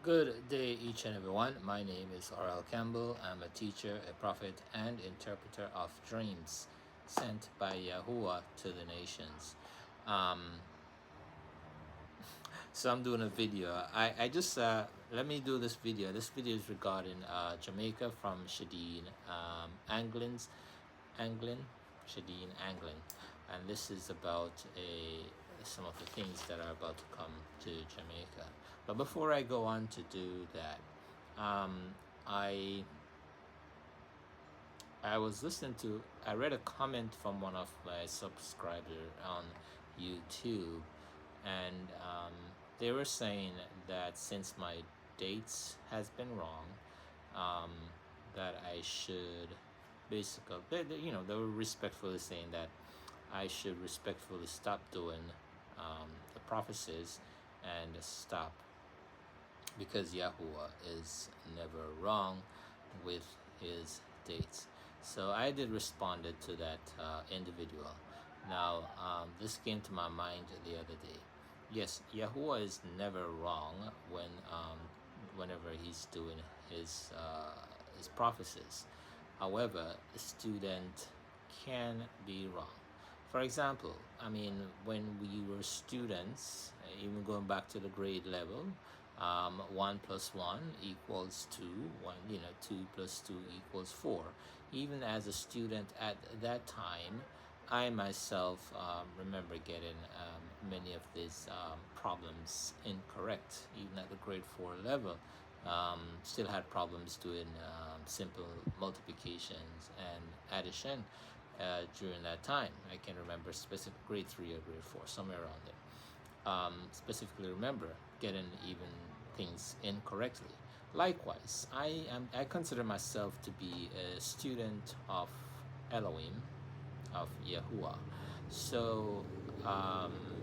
Good day, each and everyone. My name is R.L. Campbell. I'm a teacher, a prophet, and interpreter of dreams sent by Yahuwah to the nations. Um, so I'm doing a video. I just let me do this video. This video is regarding Jamaica from Anglin, Shadeen Anglin, and this is about some of the things that are about to come to Jamaica. But before I go on to do that, um, I I read a comment from one of my subscribers on YouTube, and they were saying that since my dates has been wrong, um, that I should basically, they were respectfully saying that I should respectfully stop doing the prophecies and stop, because Yahuwah is never wrong with his dates. So I did responded to that individual. Now, this came to my mind the other day. Yes, Yahuwah is never wrong whenever he's doing his prophecies. However, a student can be wrong. For example, I mean, when we were students, even going back to the grade level, 1 plus 1 equals 2, 2 plus 2 equals 4. Even as a student at that time, I myself remember getting many of these problems incorrect, even at the grade 4 level. Still had problems doing simple multiplications and addition during that time. I can remember specific grade 3 or grade 4, somewhere around there. Specifically remember getting even things incorrectly. Likewise, I consider myself to be a student of Elohim, of Yahuwah. So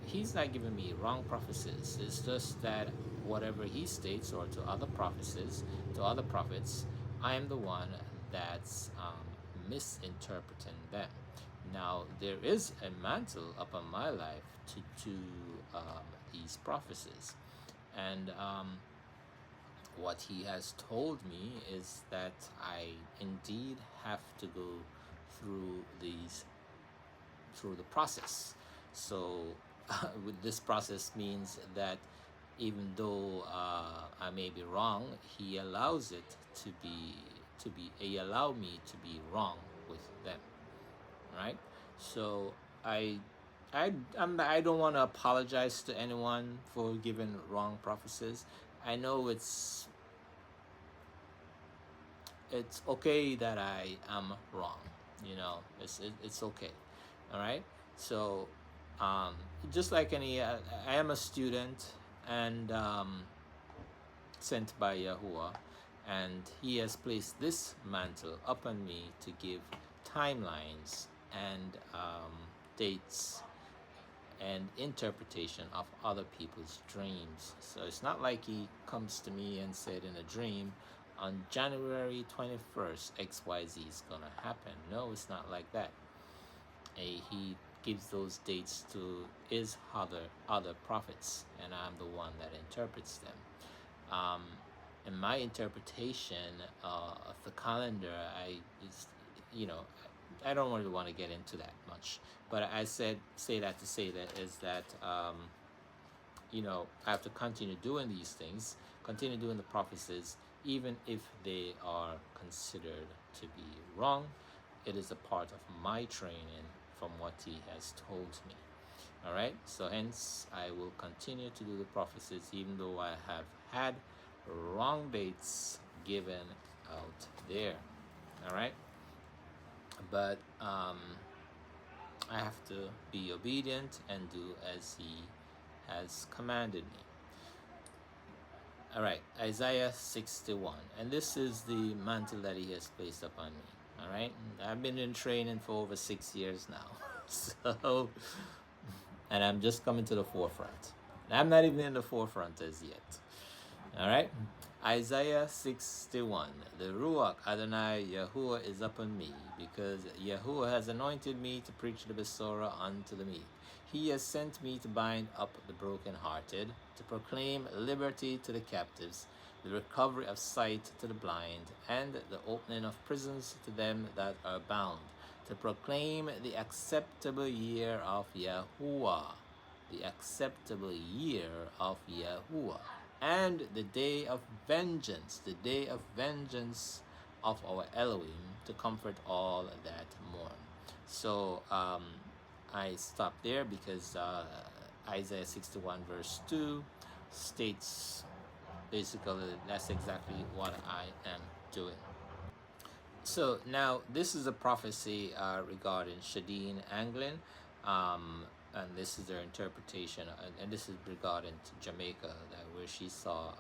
he's not giving me wrong prophecies. It's just that whatever he states, or to other prophecies, to other prophets, I am the one that's misinterpreting them. Now, there is a mantle upon my life to do these prophecies. And what he has told me is that I indeed have to go through the process. So with this process means that even though I may be wrong, he allows it he allowed me to be wrong with them, right? So I don't want to apologize to anyone for giving wrong prophecies. I know it's okay that I am wrong. It's okay. All right. So just like any, I am a student, and sent by Yahuwah, and he has placed this mantle upon me to give timelines and dates and interpretation of other people's dreams. So it's not like he comes to me and said in a dream, on January 21st, XYZ is gonna happen. No, it's not like that. He gives those dates to his other prophets, and I'm the one that interprets them. In my interpretation of the calendar, I don't really want to get into that much, but I say that to say that is that I have to continue doing these things, continue doing the prophecies, even if they are considered to be wrong. It is a part of my training from what he has told me. All right, so hence I will continue to do the prophecies even though I have had wrong dates given out there. All right, but I have to be obedient and do as he has commanded me. All right, Isaiah 61, and this is the mantle that he has placed upon me. All right, I've been in training for over 6 years now. So, and I'm just coming to the forefront. I'm not even in the forefront as yet. All right, Isaiah 61. The Ruach Adonai Yahuwah is upon me, because Yahuwah has anointed me to preach the Besorah unto the meek. He has sent me to bind up the brokenhearted, to proclaim liberty to the captives, the recovery of sight to the blind, and the opening of prisons to them that are bound, to proclaim the acceptable year of Yahuwah, the acceptable year of Yahuwah, and the day of vengeance of our Elohim, to comfort all that mourn. So I stop there because Isaiah 61 verse 2 states basically that's exactly what I am doing. So now this is a prophecy regarding Shadeen Anglin, and this is their interpretation, and this is regarding to Jamaica, where she saw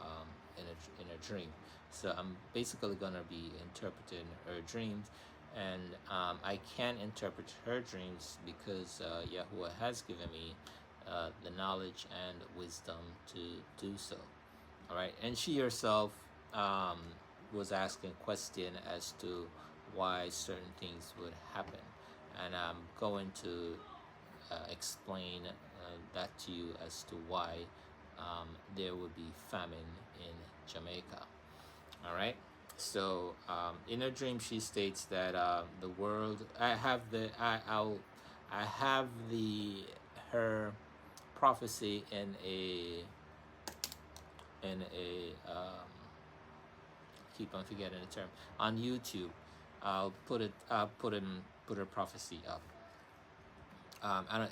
in a dream. So I'm basically gonna be interpreting her dreams, and I can interpret her dreams because Yahuwah has given me the knowledge and wisdom to do so. All right, and she herself um, was asking question as to why certain things would happen, and I'm going to explain that to you as to why there would be famine in Jamaica. All right. So in her dream, she states that the world. I have the her prophecy in a keep on forgetting the term, on YouTube. I'll put it. Put her prophecy up.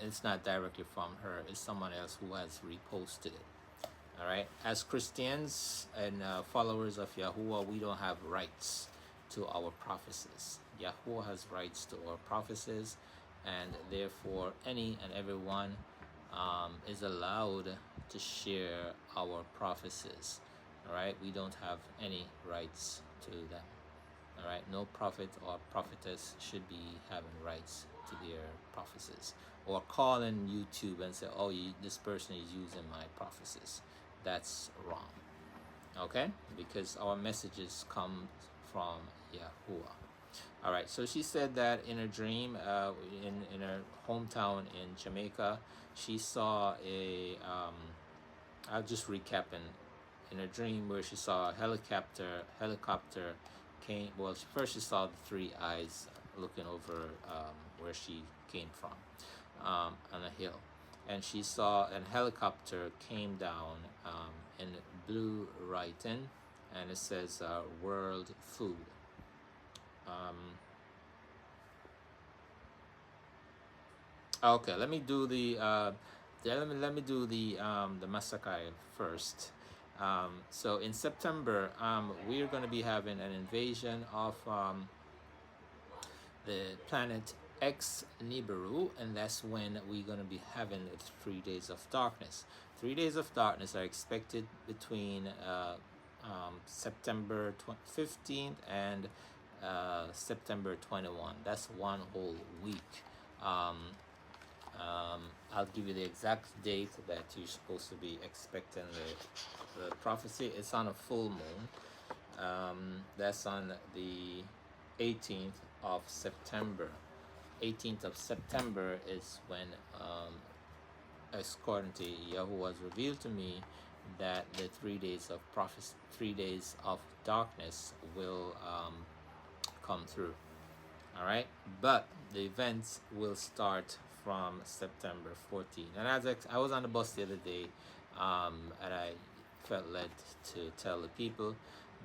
It's not directly from her. It's someone else who has reposted it. All right. As Christians and followers of Yahuwah, we don't have rights to our prophecies. Yahuwah has rights to our prophecies, and therefore any and everyone is allowed to share our prophecies. All right. We don't have any rights to them. All right, no prophet or prophetess should be having rights to their prophecies, or call in YouTube and say, "Oh, this person is using my prophecies." That's wrong. Okay, because our messages come from Yahuwah. All right, so she said that in her dream, in her hometown in Jamaica, she saw a. I'll just recap in her dream where she saw a helicopter came. Well, first she saw the three eyes looking over where she came from on a hill, and she saw a helicopter came down in blue writing, and it says world food. Okay, let me do the let me do the massacre first. So in September, we're going to be having an invasion of the planet X Nibiru, and that's when we're going to be having 3 days of darkness. 3 days of darkness are expected between September 15th and September 21. That's one whole week. I'll give you the exact date that you're supposed to be expecting the prophecy. It's on a full moon. That's on the 18th of September. 18th of September is when, according to Yahuwah, has revealed to me that the 3 days of prophecy, 3 days of darkness will come through. All right, but the events will start from September 14th. And as I was on the bus the other day, and I felt led to tell the people.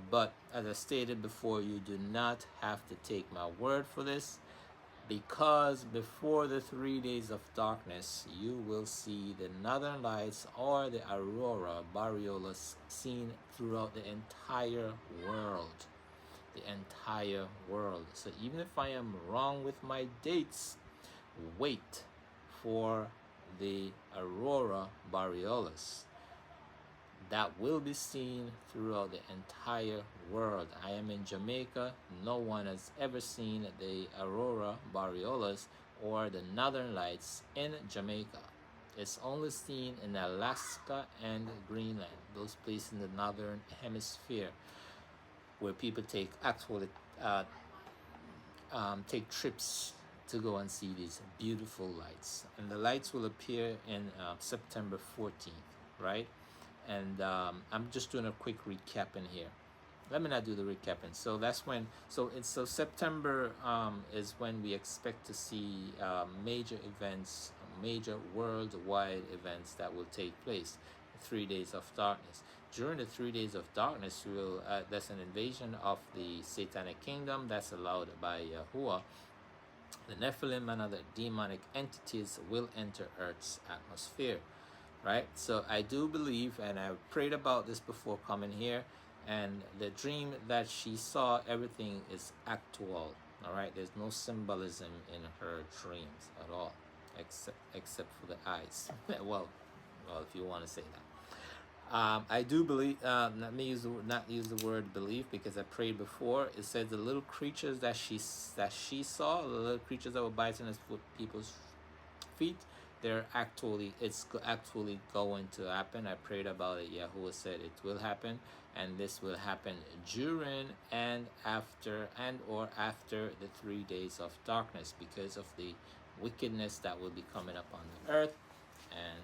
But as I stated before, you do not have to take my word for this, because before the 3 days of darkness, you will see the northern lights or the aurora borealis seen throughout the entire world. The entire world. So even if I am wrong with my dates, wait for the aurora borealis that will be seen throughout the entire world. I am in Jamaica. No one has ever seen the aurora borealis or the northern lights in Jamaica. It's only seen in Alaska and Greenland, those places in the northern hemisphere where people uh, take trips to go and see these beautiful lights. And the lights will appear in September 14th, right? And I'm just doing a quick recap in here. Let me not do the recapping. So that's when. So September is when we expect to see major events, major worldwide events that will take place. 3 days of darkness. During the 3 days of darkness, that's an invasion of the Satanic kingdom that's allowed by Yahuwah. The Nephilim and other demonic entities will enter Earth's atmosphere, right? So I do believe, and I prayed about this before coming here, and the dream that she saw, everything is actual, all right? There's no symbolism in her dreams at all, except for the eyes. well, if you want to say that. I do believe. Not use the word believe, because I prayed before. It said the little creatures that she saw, the little creatures that were biting at people's feet, it's actually going to happen. I prayed about it. Yahuwah said it will happen, and this will happen during and after the 3 days of darkness, because of the wickedness that will be coming up on the earth, and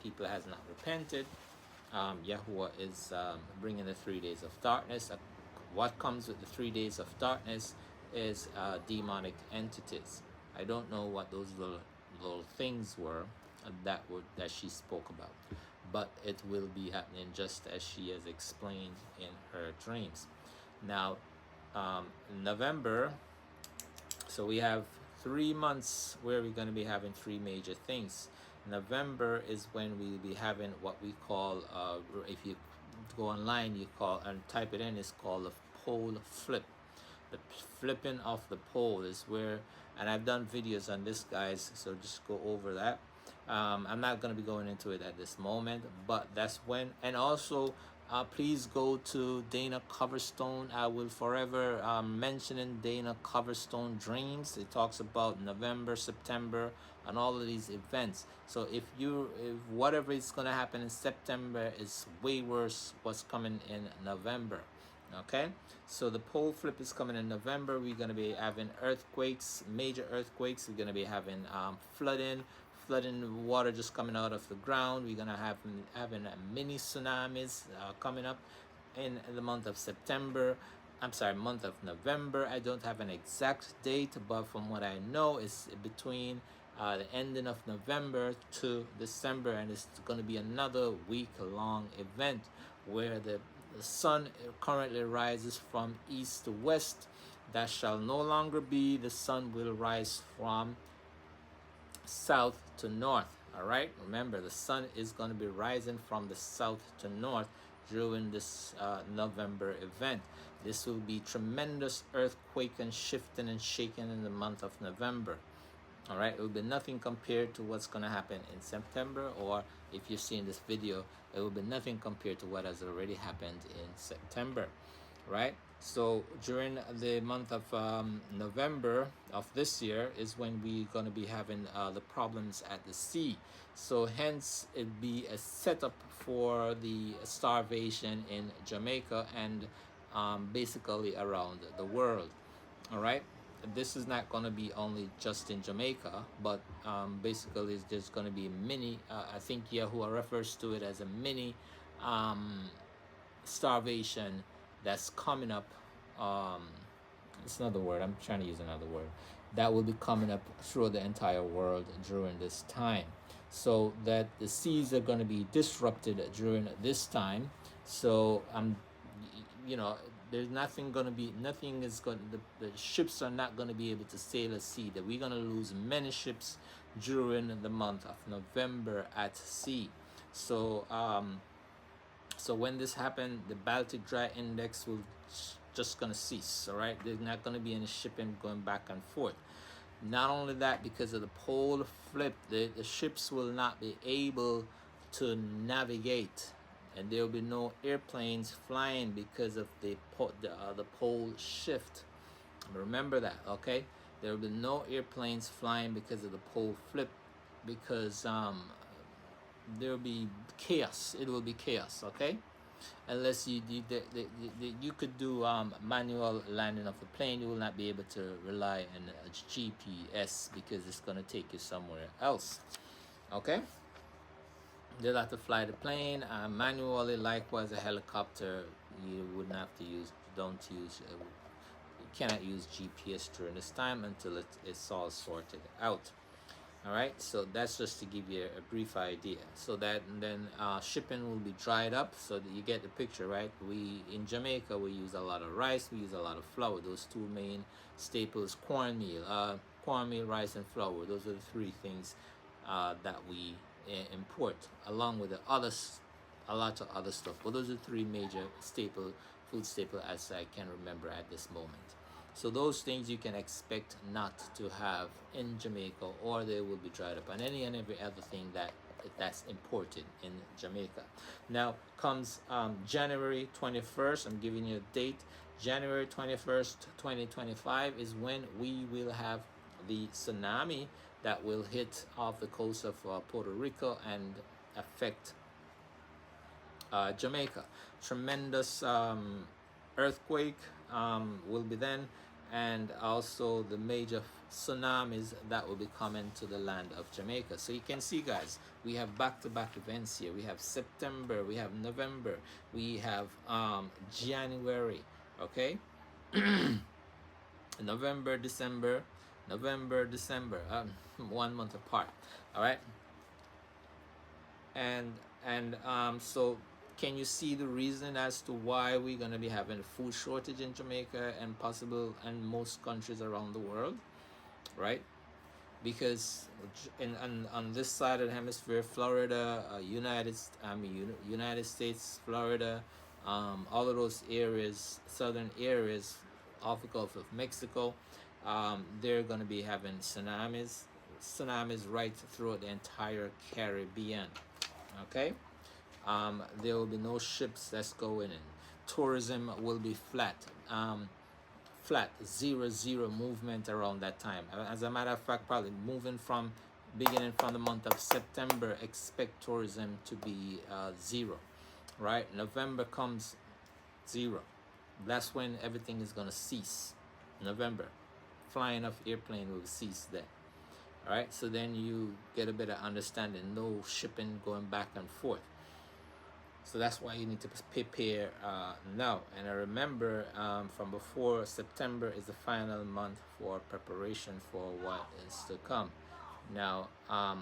people has not repented. Yahuwah is bringing the 3 days of darkness. What comes with the 3 days of darkness is demonic entities. I don't know what those little things were that she spoke about, but it will be happening just as she has explained in her dreams. Now, November. So we have 3 months where we're going to be having 3 major things. November is when we'll be having what we call, if you go online, you call and type it in, it's called a pole flip. The flipping of the pole is where, and I've done videos on this, guys, so just go over that. I'm not going to be going into it at this moment, but that's when. And also, please go to Dana Coverstone. I will forever mentioning Dana Coverstone Dreams. It talks about November, September, and all of these events. So if whatever is going to happen in September is way worse what's coming in November. Okay, so the pole flip is coming in November. We're going to be having earthquakes, major earthquakes. We're going to be having flooding water just coming out of the ground. We're going to have having mini tsunamis coming up in the month of September. I'm sorry, month of November. I don't have an exact date, but from what I know, it's between the ending of November to December, and it's going to be another week-long event where the sun currently rises from east to west. That shall no longer be. The sun will rise from south to north. All right, remember, the sun is going to be rising from the south to north during this November event. This will be tremendous earthquake and shifting and shaking in the month of November. All right, it will be nothing compared to what's going to happen in September, or if you're seeing this video, it will be nothing compared to what has already happened in September, right? So during the month of November of this year is when we're going to be having the problems at the sea. So hence it be a setup for the starvation in Jamaica and basically around the world. All right, this is not going to be only just in Jamaica, but basically there's going to be many, I think Yahuwah refers to it as a mini starvation that's coming up. It's another word, I'm trying to use another word, that will be coming up through the entire world during this time, so that the seas are going to be disrupted during this time. So there's the ships are not going to be able to sail a sea. That we're going to lose many ships during the month of November at sea. So when this happens, the Baltic Dry Index will just going to cease. All right, there's not going to be any shipping going back and forth. Not only that, because of the pole flip, the ships will not be able to navigate, and there will be no airplanes flying because of the pole shift. Remember that, okay? There will be no airplanes flying because of the pole flip, because there will be chaos. It will be chaos. Okay, unless you could do manual landing of the plane, you will not be able to rely on a GPS because it's going to take you somewhere else. Okay, they'll have to fly the plane manually. Likewise, a helicopter, you wouldn't have to use. Don't use. You cannot use GPS during this time until it's all sorted out. All right, so that's just to give you a brief idea. So that, and then shipping will be dried up, so that you get the picture, right? We in Jamaica, we use a lot of rice, we use a lot of flour. Those two main staples: cornmeal, rice, and flour. Those are the three things that we import, along with a lot of other stuff. But those are three major food staple as I can remember at this moment. So those things you can expect not to have in Jamaica, or they will be dried up, and any and every other thing that's imported in Jamaica. Now comes January 21st. I'm giving you a date. January 21st, 2025 is when we will have the tsunami that will hit off the coast of Puerto Rico and affect Jamaica. Tremendous earthquake will be then, and also the major tsunamis that will be coming to the land of Jamaica. So you can see, guys, we have back-to-back events here. We have September, we have November, we have January. Okay, November, December, 1 month apart. All right, and so can you see the reason as to why we're going to be having a food shortage in Jamaica and possible and most countries around the world, right? Because on this side of the hemisphere, Florida, United States, Florida, all of those areas, southern areas off the Gulf of Mexico, they're going to be having tsunamis right throughout the entire Caribbean. Okay. There will be no ships that's going in. Tourism will be flat, zero movement around that time. As a matter of fact, probably beginning from the month of September, expect tourism to be zero, right? November comes zero. That's when everything is gonna cease. November, flying of airplane will cease then. All right, so then you get a better understanding. No shipping going back and forth. So that's why you need to prepare now. And I remember from before, September is the final month for preparation for what is to come. Now, I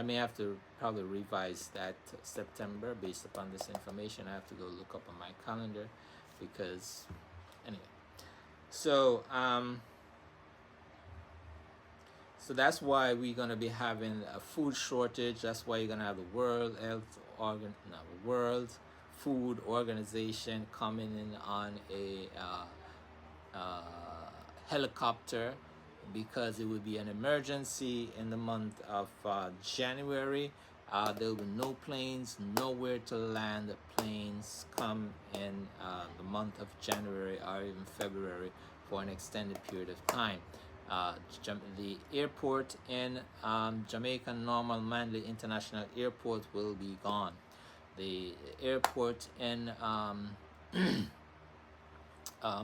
may have to probably revise that September based upon this information. I have to go look up on my calendar because, anyway. So, so that's why we're going to be having a food shortage. That's why you're going to have the World Food Organization coming in on a helicopter, because it would be an emergency in the month of January. There will be no planes, nowhere to land. The planes come in the month of January or even February for an extended period of time. The airport in Jamaica Normal Manley International Airport will be gone. The airport in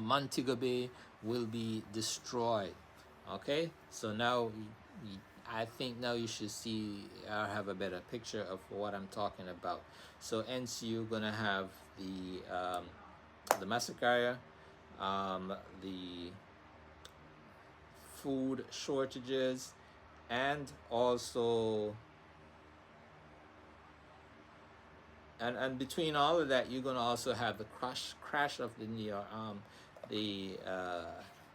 Montego Bay will be destroyed. Okay, so now I think now you should see or have a better picture of what I'm talking about. So hence you're gonna have the massacre, the food shortages, and also and between all of that, you're gonna also have the crash of the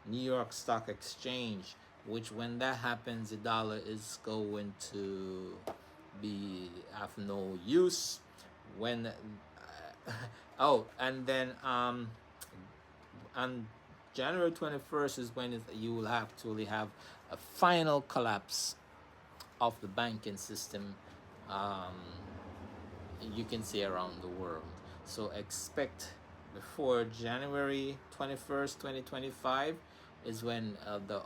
New York Stock Exchange, which when that happens, the dollar is going to be have no use. When oh, and then on January 21st is when you will actually have a final collapse of the banking system. You can see around the world. So expect before January 21st, 2025 is when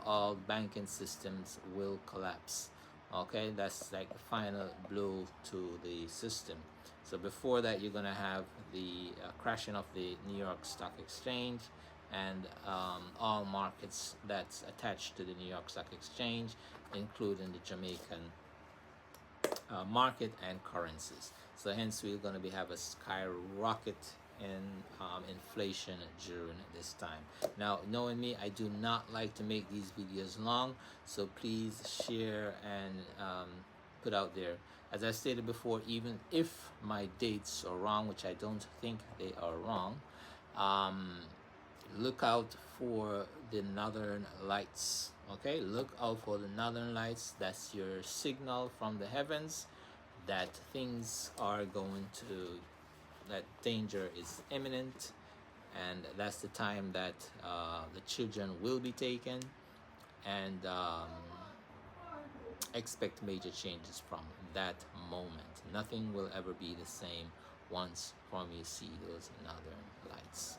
all banking systems will collapse. Okay, that's like the final blow to the system. So before that, you're gonna have the crashing of the New York Stock Exchange and all markets that's attached to the New York Stock Exchange, including the Jamaican market and currencies. So hence we're going to be have a skyrocket in inflation during this time. Now, knowing me, I do not like to make these videos long, so please share and put out there. As I stated before, even if my dates are wrong, which I don't think they are wrong, um, look out for the northern lights. Okay, look out for the northern lights. That's your signal from the heavens that things are going to, that danger is imminent, and that's the time that the children will be taken, and expect major changes from that moment. Nothing will ever be the same once from you see those northern lights.